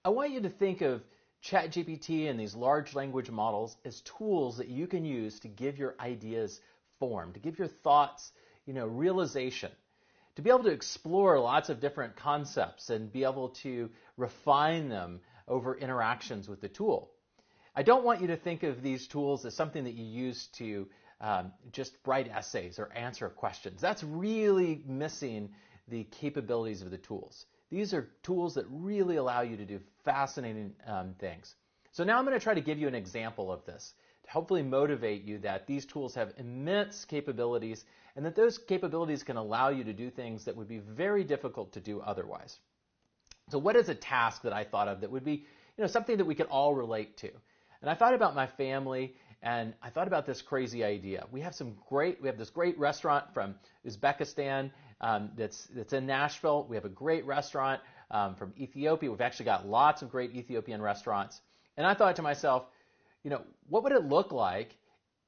I want you to think of Chet GPT and these large language models as tools that you can use to give your ideas form, to give your thoughts, realization, to be able to explore lots of different concepts and be able to refine them over interactions with the tool. I don't want you to think of these tools as something that you use to just write essays or answer questions. That's really missing the capabilities of the tools. These are tools that really allow you to do fascinating things. So now I'm going to try to give you an example of this to hopefully motivate you that these tools have immense capabilities and that those capabilities can allow you to do things that would be very difficult to do otherwise. So what is a task that I thought of that would be something that we could all relate to? And I thought about my family, and I thought about this crazy idea. We have this great restaurant from Uzbekistan that's in Nashville. We have a great restaurant from Ethiopia. We've actually got lots of great Ethiopian restaurants. And I thought to myself, what would it look like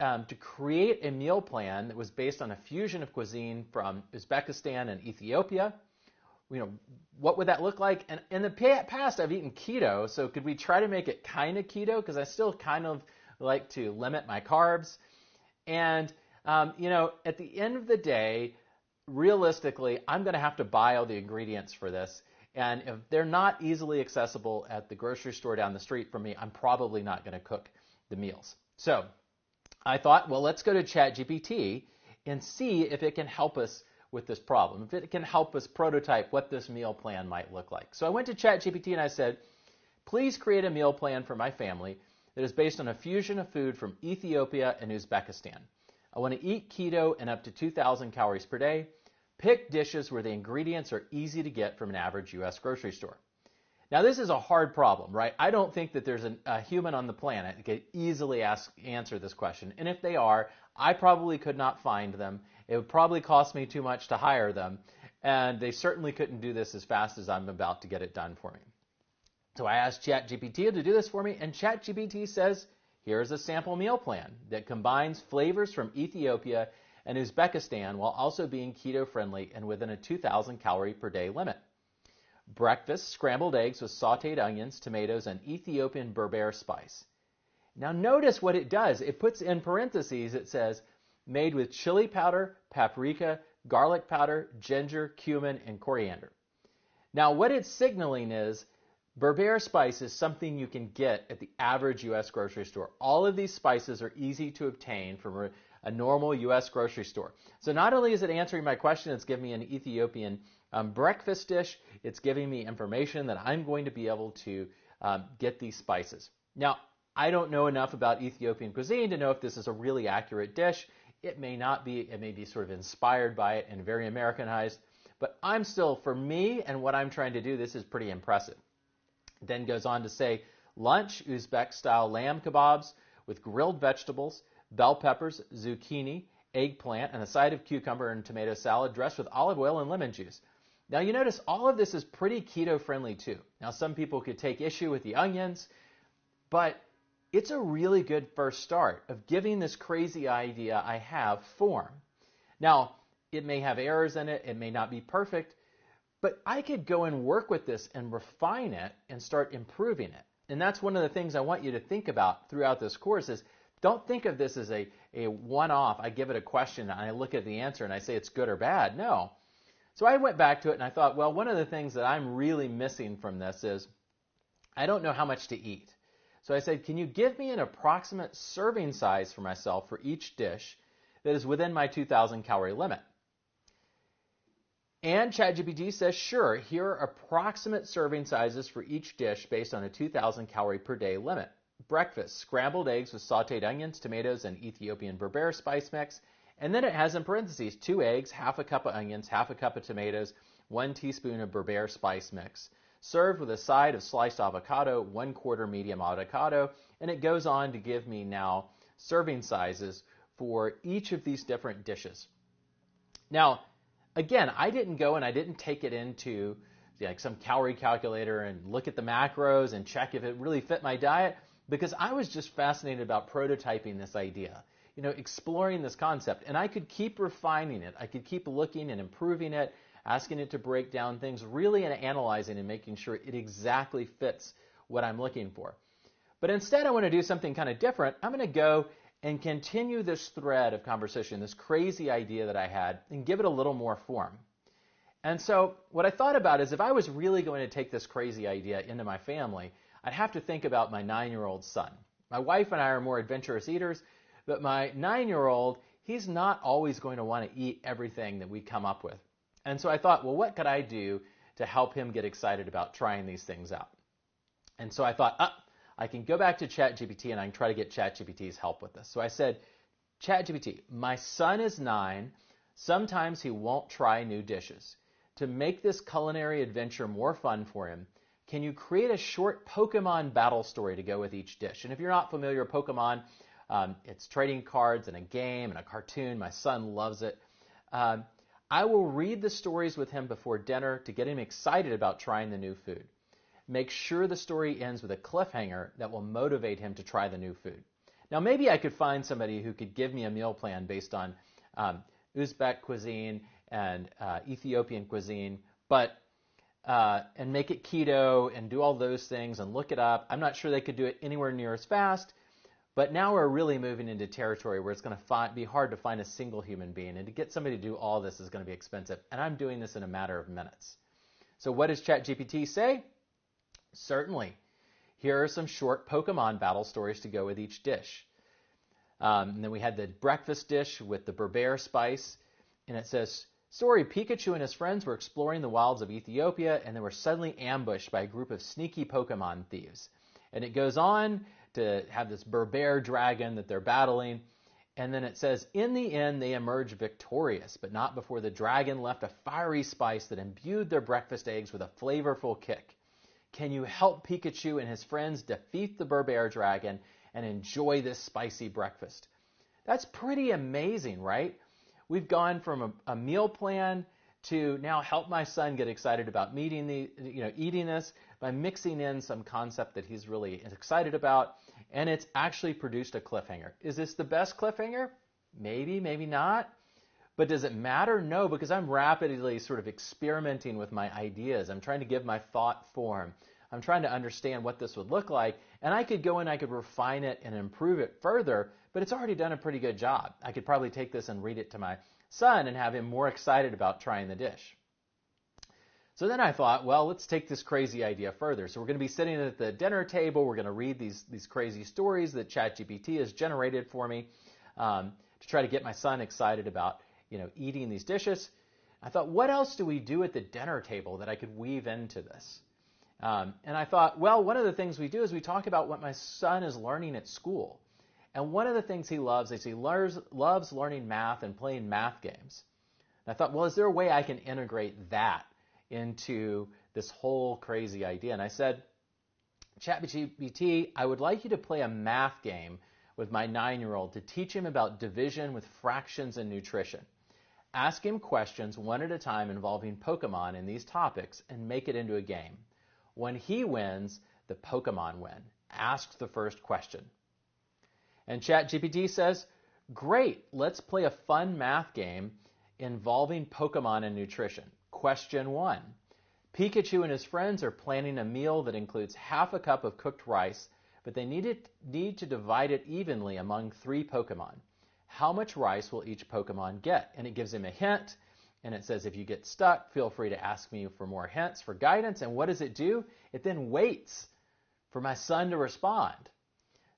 to create a meal plan that was based on a fusion of cuisine from Uzbekistan and Ethiopia? What would that look like? And in the past, I've eaten keto, so could we try to make it kind of keto? Because I still kind of like to limit my carbs. And, at the end of the day, realistically, I'm going to have to buy all the ingredients for this. And if they're not easily accessible at the grocery store down the street from me, I'm probably not going to cook the meals. So I thought, well, let's go to Chet GPT and see if it can help us with this problem, if it can help us prototype what this meal plan might look like. So I went to Chet GPT and I said, please create a meal plan for my family that is based on a fusion of food from Ethiopia and Uzbekistan. I want to eat keto and up to 2,000 calories per day. Pick dishes where the ingredients are easy to get from an average U.S. grocery store. Now, this is a hard problem, right? I don't think that there's a human on the planet that could easily answer this question. And if they are, I probably could not find them. It would probably cost me too much to hire them. And they certainly couldn't do this as fast as I'm about to get it done for me. So I asked ChatGPT to do this for me, and ChatGPT says, here's a sample meal plan that combines flavors from Ethiopia and Uzbekistan while also being keto-friendly and within a 2,000 calorie per day limit. Breakfast, scrambled eggs with sauteed onions, tomatoes, and Ethiopian Berber spice. Now notice what it does. It puts in parentheses, it says, made with chili powder, paprika, garlic powder, ginger, cumin, and coriander. Now what it's signaling is Berber spice is something you can get at the average U.S. grocery store. All of these spices are easy to obtain from a normal U.S. grocery store. So not only is it answering my question, it's giving me an Ethiopian breakfast dish, it's giving me information that I'm going to be able to get these spices. Now, I don't know enough about Ethiopian cuisine to know if this is a really accurate dish. It may not be. It may be sort of inspired by it and very Americanized. But I'm still, for me and what I'm trying to do, this is pretty impressive. It then goes on to say, lunch, Uzbek-style lamb kebabs with grilled vegetables, bell peppers, zucchini, eggplant, and a side of cucumber and tomato salad dressed with olive oil and lemon juice. Now you notice all of this is pretty keto-friendly too. Now some people could take issue with the onions, but it's a really good first start of giving this crazy idea I have form. Now, it may have errors in it, it may not be perfect, but I could go and work with this and refine it and start improving it. And that's one of the things I want you to think about throughout this course is don't think of this as a one-off. I give it a question and I look at the answer and I say it's good or bad. No. So I went back to it and I thought, well, one of the things that I'm really missing from this is I don't know how much to eat. So I said, can you give me an approximate serving size for myself for each dish that is within my 2,000 calorie limit? And ChatGPT says, sure, here are approximate serving sizes for each dish based on a 2,000 calorie per day limit. Breakfast, scrambled eggs with sauteed onions, tomatoes, and Ethiopian Berber spice mix. And then it has in parentheses 2 eggs, half a cup of onions, half a cup of tomatoes, 1 teaspoon of Berber spice mix. Served with a side of sliced avocado, 1/4 medium avocado, and it goes on to give me now serving sizes for each of these different dishes. Now, again, I didn't go and I didn't take it into like some calorie calculator and look at the macros and check if it really fit my diet because I was just fascinated about prototyping this idea, exploring this concept, and I could keep refining it. I could keep looking and improving it asking it to break down things, really analyzing and making sure it exactly fits what I'm looking for. But instead, I want to do something kind of different. I'm going to go and continue this thread of conversation, this crazy idea that I had, and give it a little more form. And so what I thought about is if I was really going to take this crazy idea into my family, I'd have to think about my 9-year-old son. My wife and I are more adventurous eaters, but my 9-year-old, he's not always going to want to eat everything that we come up with. And so I thought, well, what could I do to help him get excited about trying these things out? And so I thought, I can go back to Chet GDP and I can try to get Chet GDP's help with this. So I said, Chet GDP, my son is 9. Sometimes he won't try new dishes. To make this culinary adventure more fun for him, can you create a short Pokemon battle story to go with each dish? And if you're not familiar with Pokemon, it's trading cards and a game and a cartoon. My son loves it. I will read the stories with him before dinner to get him excited about trying the new food. Make sure the story ends with a cliffhanger that will motivate him to try the new food. Now, maybe I could find somebody who could give me a meal plan based on Uzbek cuisine and Ethiopian cuisine, but and make it keto and do all those things and look it up. I'm not sure they could do it anywhere near as fast, but now we're really moving into territory where it's going to be hard to find a single human being, and to get somebody to do all this is going to be expensive, and I'm doing this in a matter of minutes. So what does Chet GDP say? Certainly. Here are some short Pokemon battle stories to go with each dish. And then we had the breakfast dish with the berbere spice, and it says, story, Pikachu and his friends were exploring the wilds of Ethiopia, and they were suddenly ambushed by a group of sneaky Pokemon thieves. And it goes on to have this berbere dragon that they're battling, and then it says, in the end, they emerged victorious, but not before the dragon left a fiery spice that imbued their breakfast eggs with a flavorful kick. Can you help Pikachu and his friends defeat the berbere dragon and enjoy this spicy breakfast? That's pretty amazing, right? We've gone from a meal plan to now help my son get excited about eating this by mixing in some concept that he's really excited about, and it's actually produced a cliffhanger. Is this the best cliffhanger? Maybe, maybe not. But does it matter? No, because I'm rapidly sort of experimenting with my ideas. I'm trying to give my thought form. I'm trying to understand what this would look like, and I could go and I could refine it and improve it further, but it's already done a pretty good job. I could probably take this and read it to my son and have him more excited about trying the dish. So then I thought, well, let's take this crazy idea further. So we're going to be sitting at the dinner table. We're going to read these crazy stories that Chet GDP has generated for me to try to get my son excited about eating these dishes. I thought, what else do we do at the dinner table that I could weave into this? And I thought, well, one of the things we do is we talk about what my son is learning at school. And one of the things he loves is he loves learning math and playing math games. And I thought, well, is there a way I can integrate that into this whole crazy idea? And I said, ChatGPT, I would like you to play a math game with my 9-year-old to teach him about division with fractions and nutrition. Ask him questions one at a time involving Pokemon in these topics and make it into a game. When he wins, the Pokemon win. Ask the first question. And ChatGPT says, great, let's play a fun math game involving Pokemon and nutrition. Question 1. Pikachu and his friends are planning a meal that includes half a cup of cooked rice, but they need to divide it evenly among 3 Pokemon. How much rice will each Pokemon get? And it gives him a hint, and it says, if you get stuck, feel free to ask me for more hints, for guidance. And what does it do? It then waits for my son to respond.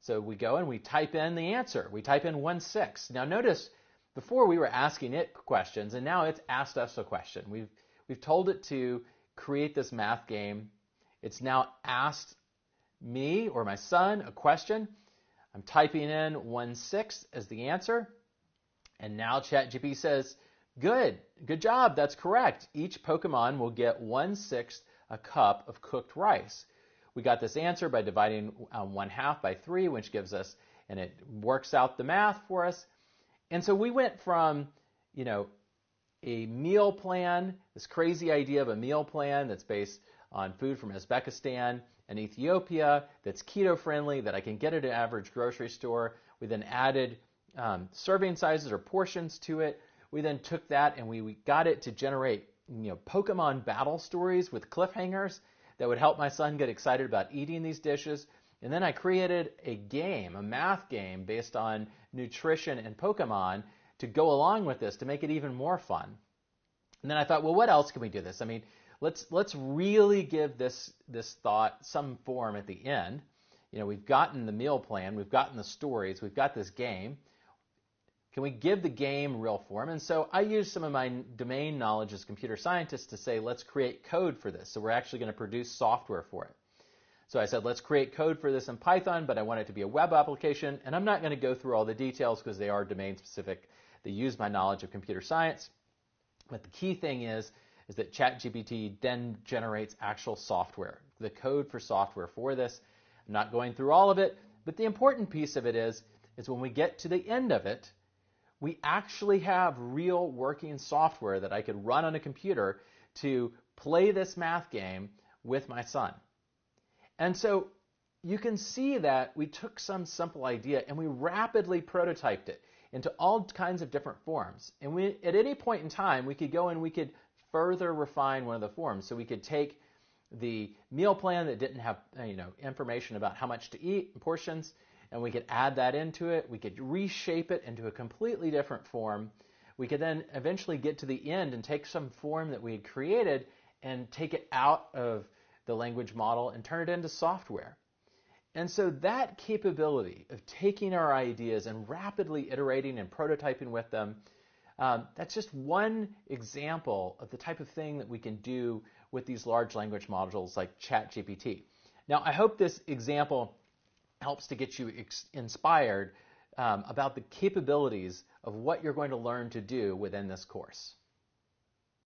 So we go and we type in the answer. We type in 1/6. Now notice, before we were asking it questions, and now it's asked us a question. We've told it to create this math game. It's now asked me or my son a question. I'm typing in 1/6 as the answer. And now ChatGPT says, good job, that's correct. Each Pokemon will get 1/6 a cup of cooked rice. We got this answer by dividing 1/2 by 3, which gives us, and it works out the math for us. And so we went from, a meal plan, this crazy idea of a meal plan that's based on food from Uzbekistan and Ethiopia, that's keto friendly, that I can get at an average grocery store. We then added serving sizes or portions to it. We then took that and we got it to generate, Pokemon battle stories with cliffhangers that would help my son get excited about eating these dishes. And then I created a game, a math game based on nutrition and Pokemon to go along with this to make it even more fun. And then I thought, well, what else can we do this? I mean, let's really give this thought some form at the end. We've gotten the meal plan, we've gotten the stories, we've got this game. Can we give the game real form? And so I used some of my domain knowledge as a computer scientist to say, let's create code for this. So we're actually going to produce software for it. So I said, let's create code for this in Python, but I want it to be a web application. And I'm not going to go through all the details because they are domain specific. They use my knowledge of computer science. But the key thing is that Chet GPT then generates actual software, the code for software for this. I'm not going through all of it, but the important piece of it is when we get to the end of it, we actually have real working software that I could run on a computer to play this math game with my son. And so you can see that we took some simple idea and we rapidly prototyped it into all kinds of different forms. And at any point in time, we could go and we could further refine one of the forms. So we could take the meal plan that didn't have information about how much to eat and portions, and we could add that into it. We could reshape it into a completely different form. We could then eventually get to the end and take some form that we had created and take it out of the language model and turn it into software. And so that capability of taking our ideas and rapidly iterating and prototyping with them, that's just one example of the type of thing that we can do with these large language modules like Chet GPT. Now, I hope this example helps to get you inspired about the capabilities of what you're going to learn to do within this course.